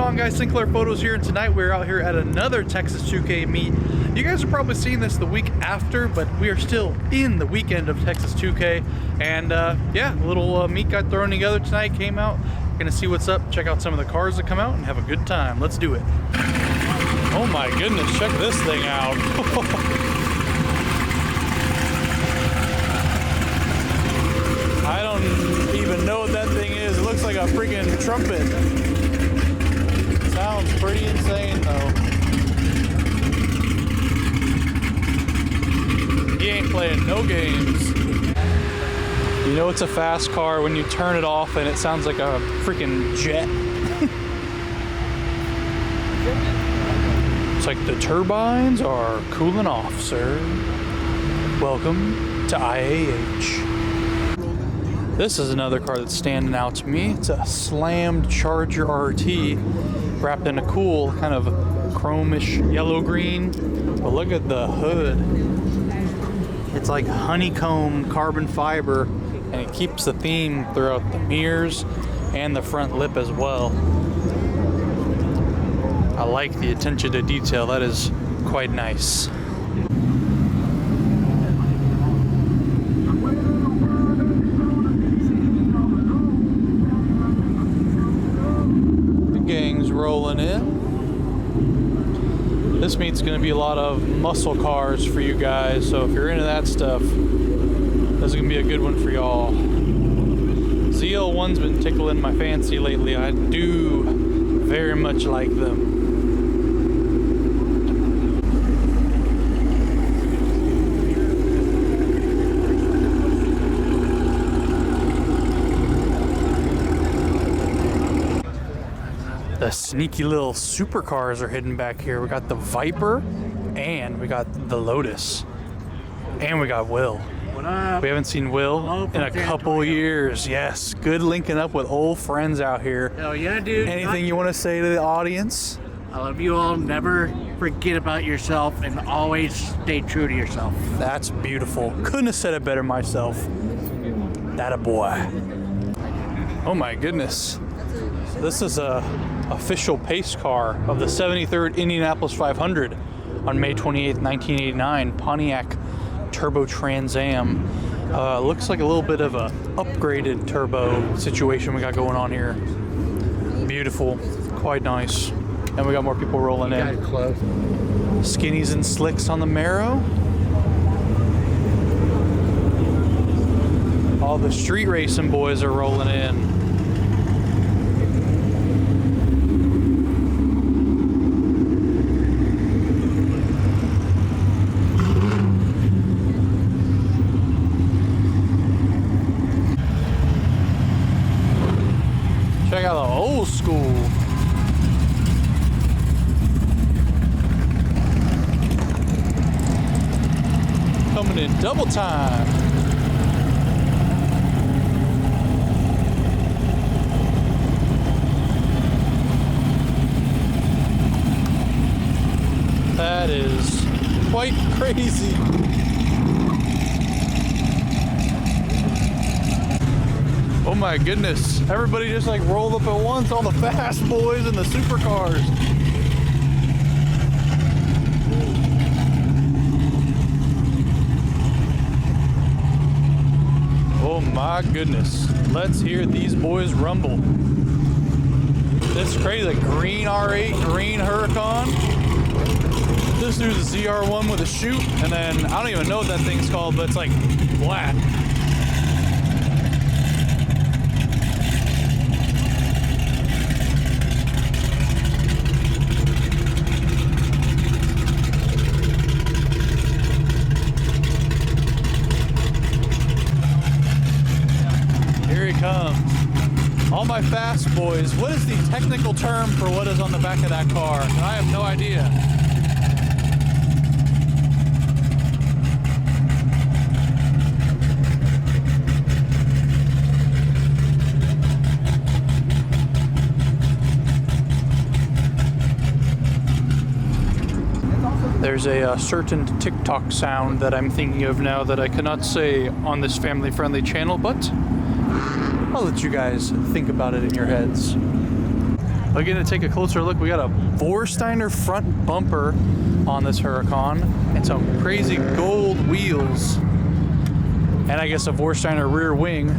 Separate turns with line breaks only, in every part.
on, guys? Sinclair Photos here, and tonight we're out here at another Texas 2K meet. You guys are probably seeing this the week after, but we are still in the weekend of Texas 2K. And yeah, a little meet got thrown together tonight, came out. We're gonna see what's up, check out some of the cars that come out, and have a good time. Let's do it. Oh my goodness, check this thing out. I don't even know what that thing is. It looks like a freaking trumpet. Sounds pretty insane though. He ain't playing no games. You know it's a fast car when you turn it off and it sounds like a freaking jet. It's like the turbines are cooling off, sir. Welcome to IAH. This is another car that's standing out to me. It's a slammed Charger RT wrapped in a cool kind of chromish yellow green. But look at the hood. It's like honeycomb carbon fiber, and it keeps the theme throughout the mirrors and the front lip as well. I like the attention to detail. That is quite nice. Gang's rolling in. This meet's going to be a lot of muscle cars for you guys, so if you're into that stuff, this is going to be a good one for y'all. ZL1's been tickling my fancy lately. I do very much like them. The sneaky little supercars are hidden back here. We got the Viper, and we got the Lotus, and we got Will.
What up?
We haven't seen Will in a couple years. Yes, good linking up with old friends out here.
Hell yeah, dude.
Anything you want to say to the audience?
I love you all. Never forget about yourself and always stay true to yourself.
That's beautiful. Couldn't have said it better myself. That a boy. Oh my goodness. This is a official pace car of the 73rd Indianapolis 500 on May 28th, 1989, Pontiac Turbo Trans Am. Looks like a little bit of a upgraded turbo situation we got going on here. Beautiful, quite nice. And we got more people rolling in.
Close.
Skinnies and slicks on the Marrow. All the street racing boys are rolling in. Check out the old school. Coming in double time. That is quite crazy. Oh my goodness, everybody just like rolled up at once, all the fast boys and the supercars. Oh my goodness, let's hear these boys rumble. This is crazy, like green R8, green Huracan. This dude's a ZR1 with a chute, and then I don't even know what that thing's called, but it's like black. All my fast boys. What is the technical term for what is on the back of that car? I have no idea. There's a certain TikTok sound that I'm thinking of now that I cannot say on this family-friendly channel, but I'll let you guys think about it in your heads. Again, to take a closer look, we got a Vorsteiner front bumper on this Huracan and some crazy gold wheels. And I guess a Vorsteiner rear wing.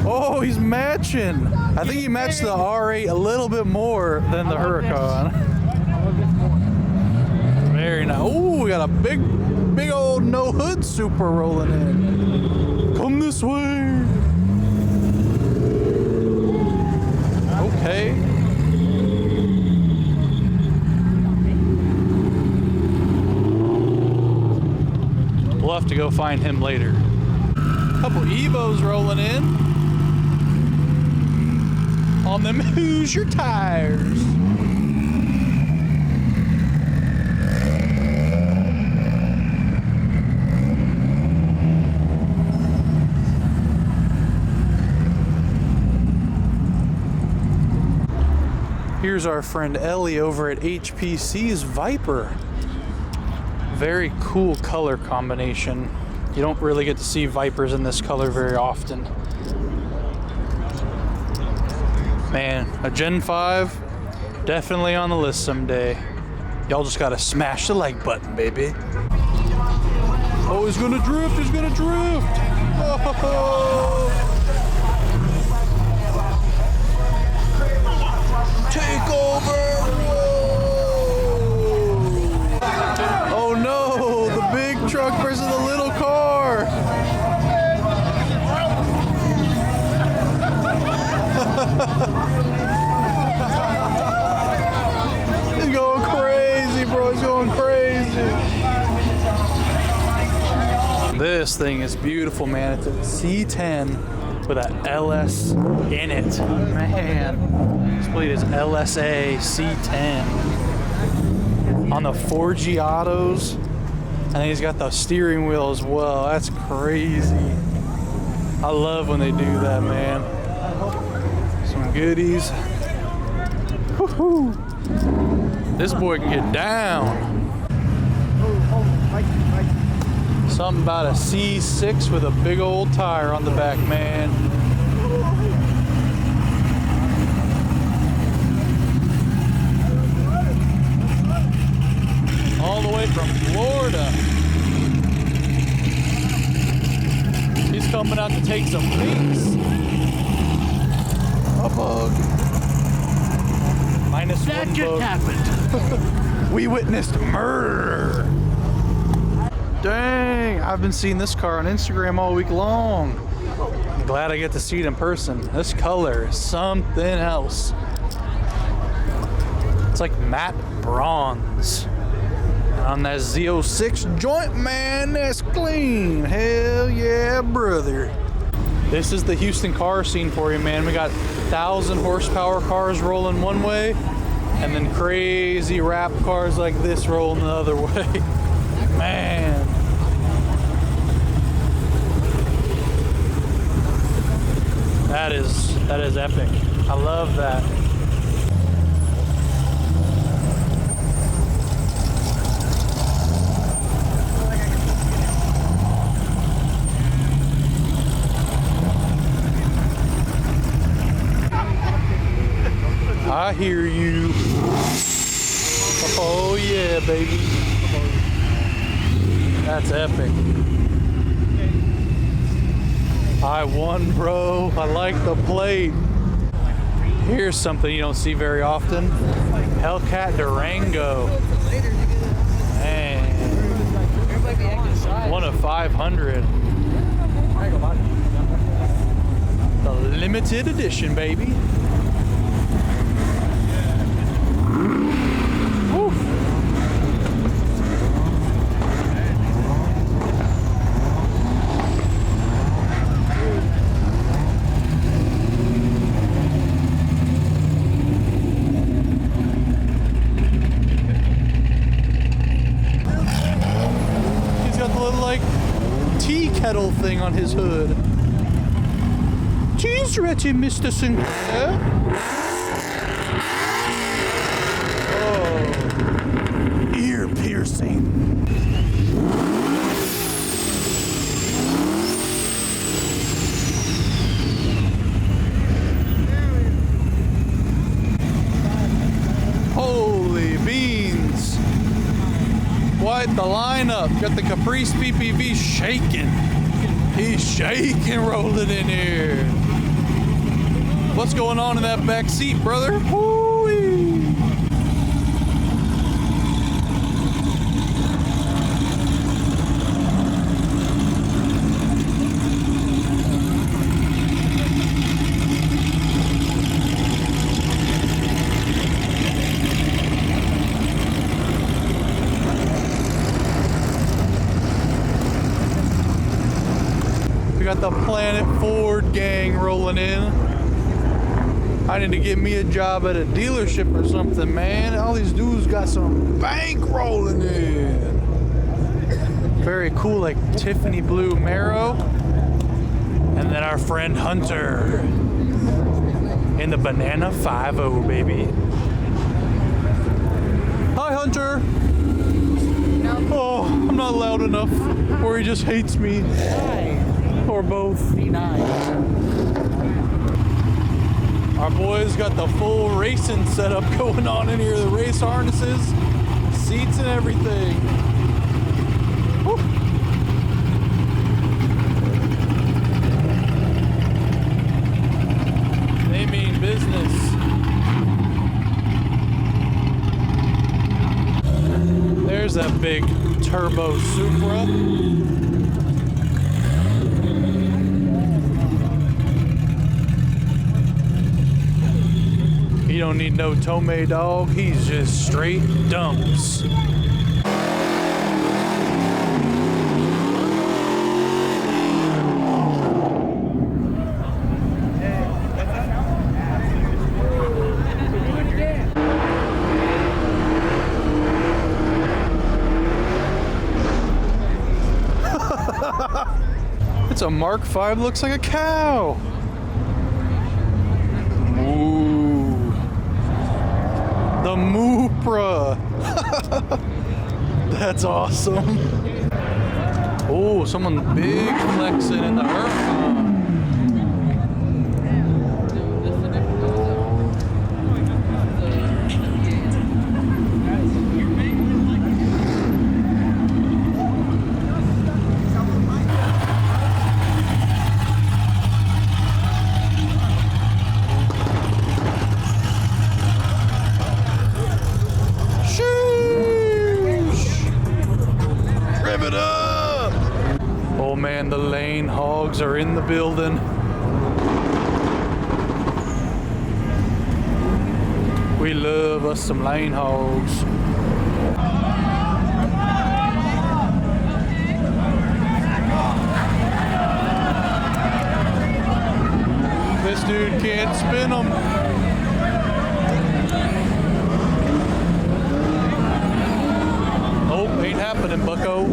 Oh, he's matching. I think he matched the R8 a little bit more than the Huracan. Very nice. Oh, we got a big old no hood Super rolling in. Come this way. Okay. We'll have to go find him later. Couple Evos rolling in on them Hoosier tires. Here's our friend Ellie over at HPC's Viper. Very cool color combination. You don't really get to see Vipers in this color very often. Man, a Gen 5, definitely on the list someday. Y'all just gotta smash the like button, baby. Oh, he's gonna drift, he's gonna drift! Oh. Take over! Whoa. Oh no, the big truck versus the little car! He's going crazy, bro. He's going crazy. This thing is beautiful, man. It's a C10 with an LS in it. Man, this plate is LSA C10 on the 4G autos. And then he's got the steering wheel as well. That's crazy. I love when they do that, man. Some goodies. Woohoo! This boy can get down. Something about a C6 with a big old tire on the back, man. All the way from Florida. He's coming out to take some pics. A bug. Minus
That
one
just
bug.
happened.
We witnessed murder. Dang, I've been seeing this car on Instagram all week long. I'm glad I get to see it in person. This color is something else. It's like matte bronze. And on that Z06 joint, man, that's clean. Hell yeah, brother. This is the Houston car scene for you, man. We got 1,000 horsepower cars rolling one way, and then crazy rap cars like this rolling the other way. Man. That is epic. I love that. I hear you. Oh yeah, baby. That's epic. I won, bro. I like the plate. Here's something you don't see very often. Hellcat Durango. Man. 1 of 500. The limited edition, baby. Woo. He's got the little like tea kettle thing on his hood. Cheese ready, Mr. Sinclair. Oh, ear piercing. White, the lineup. Got the Caprice PPV shaking. He's shaking, rolling in here. What's going on in that back seat, brother? Woo-wee. We got the Planet Ford gang rolling in. I need to get me a job at a dealership or something, man. All these dudes got some bank rolling in. Very cool, like Tiffany blue Marrow. And then our friend Hunter in the Banana 5.0, baby. Hi, Hunter. Oh, I'm not loud enough, or he just hates me. Or both.
Be nice.
Our boys got the full racing setup going on in here. The race harnesses, seats and everything. Woo. They mean business. There's that big turbo Supra. He don't need no Tomei dog. He's just straight dumps. It's a Mark V. Looks like a cow. Ooh. The Mupra. That's awesome. Oh, someone big flexing in the earth. Rev it up! Oh man, the lane hogs are in the building. We love us some lane hogs. This dude can't spin them. Oh, ain't happening, bucko.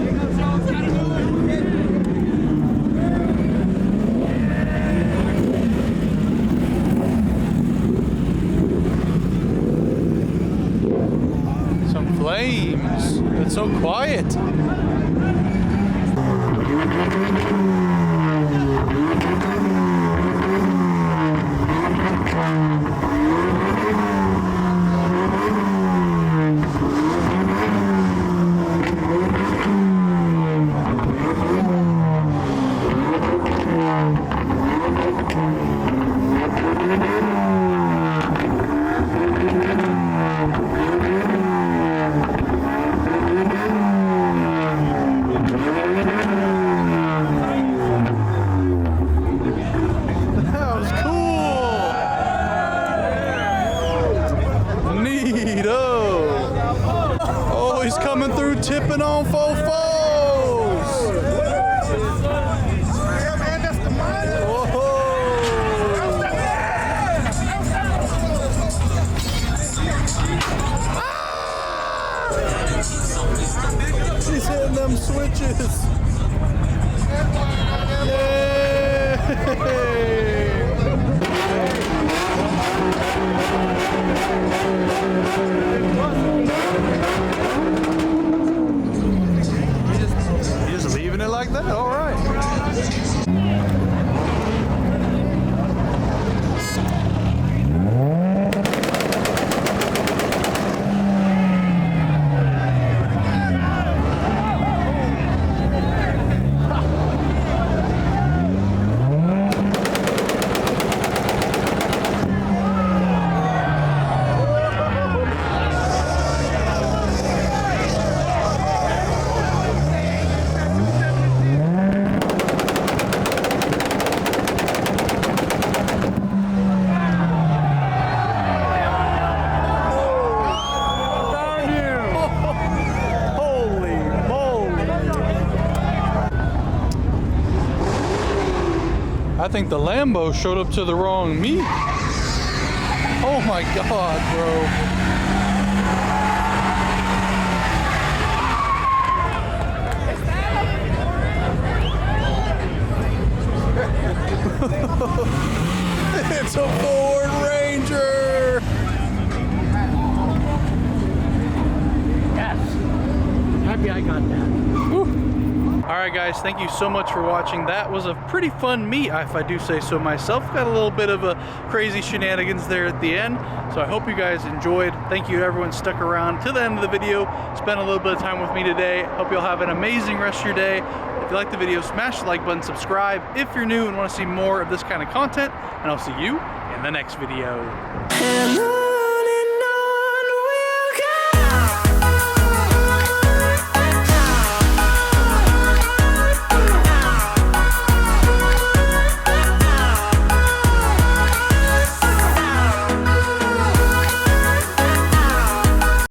Some flames. It's so quiet. He's coming through tipping on fofos. He's hitting them switches. You're just leaving it like that? All right. I think the Lambo showed up to the wrong meet. Oh my God, bro. It's a Ford Ranger.
Yes. Happy I got that.
All right, guys, thank you so much for watching. That was a pretty fun meet, if I do say so myself. Got a little bit of a crazy shenanigans there at the end, so I hope you guys enjoyed. Thank you to everyone stuck around to the end of the video, spent a little bit of time with me today. Hope you'll have an amazing rest of your day. If you like the video, smash the like button, subscribe if you're new and want to see more of this kind of content, and I'll see you in the next video.